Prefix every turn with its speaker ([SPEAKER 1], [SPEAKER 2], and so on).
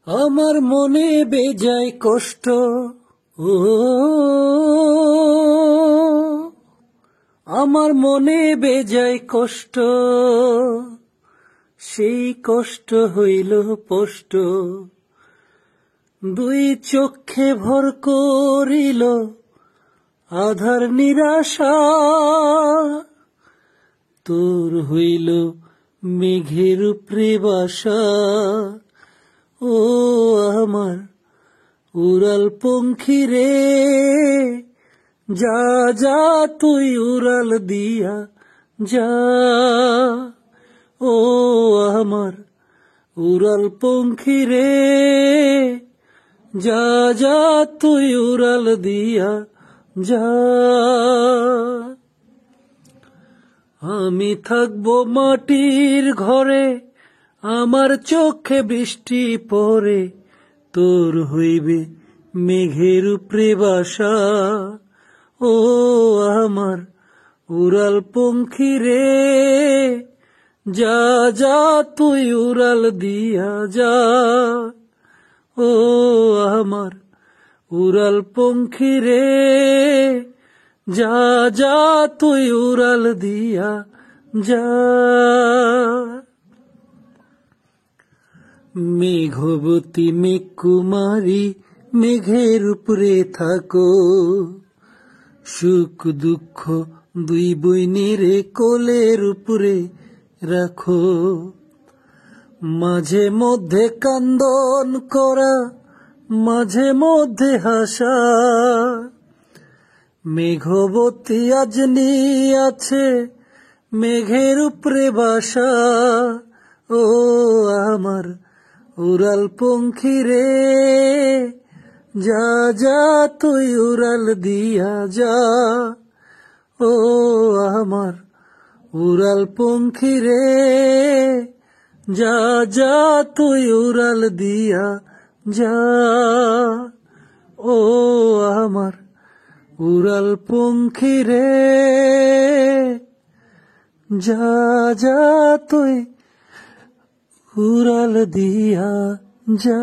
[SPEAKER 1] আমার মনে বেজায় কষ্ট, ও আমার মনে বেজায় কষ্ট, সেই কষ্ট হইল স্পষ্ট। দুই চক্ষে ভর করিল আধার নিরাশা, তোর হইল মেঘের উপরে বাসা। ও আমার উড়াল পঙ্খী রে, যা যা তুই উড়াল দিয়া যা। ও আমার উড়াল পঙ্খী রে, যা যা তুই উড়াল দিয়া যা। আমি থাকবো মাটির ঘরে, আমার চোখে বৃষ্টি পড়ে, তোর হইবে মেঘের উপরে বাসা। ও আমার উড়াল পঙ্খী রে, যা যা তুই উড়াল দিয়া যা। ও আমার উড়াল পঙ্খী রে, যা যা তুই উড়াল দিয়া যা। মেঘবতী মেঘকুমারী, মেঘের উপরে থাকো, সুখ দুঃখ দুই বইনের কোলের উপরে রাখো। মাঝে মধ্যে কান্দন করা, মাঝে মধ্যে হাসা, মেঘবতী আজ আছে মেঘের উপরে বাসা। ও আমার উড়াল পঙ্খী রে, যা যা তুই উড়াল দিয়া যা। ও আমার উড়াল পঙ্খী রে, যা যা তুই উড়াল দিয়া যা। ও আমার উড়াল পঙ্খী রে, যা যা তুই উড়াল দিয়া যা।